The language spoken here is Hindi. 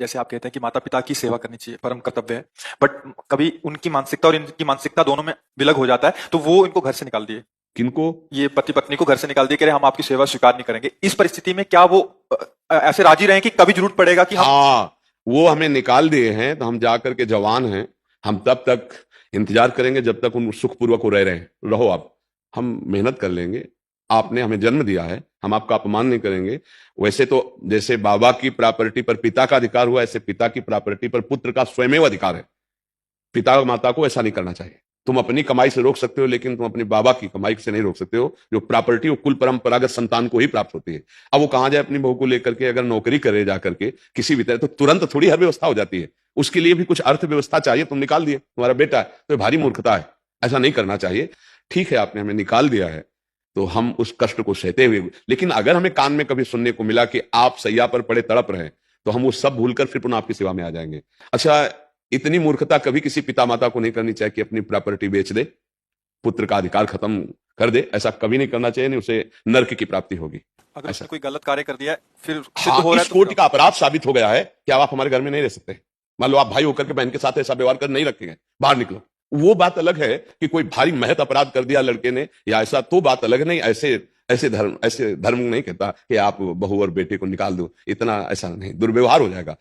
जैसे आप कहते हैं कि माता पिता की सेवा करनी चाहिए, परम कर्तव्य है, बट कभी उनकी मानसिकता और इनकी मानसिकता दोनों में विलग हो जाता है, तो वो इनको घर से निकाल दिए। किनको? ये पति पत्नी को घर से निकाल दिए, कह रहे हम आपकी सेवा स्वीकार नहीं करेंगे। इस परिस्थिति में क्या वो ऐसे राजी रहे कि कभी जरूरत पड़ेगा कि हम। हाँ, वो हमें निकाल दिए हैं तो हम जाकर के जवान हैं, हम तब तक इंतजार करेंगे जब तक उन सुखपूर्वक वो रह रहे हैं। रहो आप, हम मेहनत कर लेंगे। आपने हमें जन्म दिया है, हम आपका अपमान नहीं करेंगे। वैसे तो जैसे बाबा की प्रॉपर्टी पर पिता का अधिकार हुआ, ऐसे पिता की प्रॉपर्टी पर पुत्र का स्वयं अधिकार है। पिता और माता को ऐसा नहीं करना चाहिए। तुम अपनी कमाई से रोक सकते हो, लेकिन तुम अपने बाबा की कमाई से नहीं रोक सकते हो। जो प्रॉपर्टी वो कुल परंपरागत संतान को ही प्राप्त होती है। अब वो कहां जाए अपनी बहू को लेकर के? अगर नौकरी करे जाकर के किसी भी तरह, तो तुरंत थोड़ी हर व्यवस्था हो जाती है। उसके लिए भी कुछ अर्थव्यवस्था चाहिए। तुम निकाल दिए, तुम्हारा बेटा है, तो भारी मूर्खता है। ऐसा नहीं करना चाहिए। ठीक है, आपने हमें निकाल दिया है तो हम उस कष्ट को सहते हुए, लेकिन अगर हमें कान में कभी सुनने को मिला कि आप सैया पर पड़े तड़प रहे हैं, तो हम वो सब भूलकर फिर पुनः आपकी सेवा में आ जाएंगे। अच्छा, इतनी मूर्खता कभी किसी पिता माता को नहीं करनी चाहिए कि अपनी प्रॉपर्टी बेच दे, पुत्र का अधिकार खत्म कर दे। ऐसा कभी नहीं करना चाहिए, नहीं उसे नरक की प्राप्ति होगी। अगर ऐसा, उसने कोई गलत कार्य कर दिया है, फिर सिद्ध हाँ, हो रहा इस है तो कोटि फिर। का अपराध साबित हो गया है कि अब आप हमारे घर में नहीं रह सकते। मान लो आप भाई होकर के बहन के साथ ऐसा व्यवहार कर नहीं रखेंगे, बाहर निकलो। वो बात अलग है कि कोई भारी महत अपराध कर दिया लड़के ने या ऐसा, तो बात अलग नहीं। ऐसे धर्म नहीं कहता कि आप बहू और बेटे को निकाल दो, इतना ऐसा नहीं, दुर्व्यवहार हो जाएगा।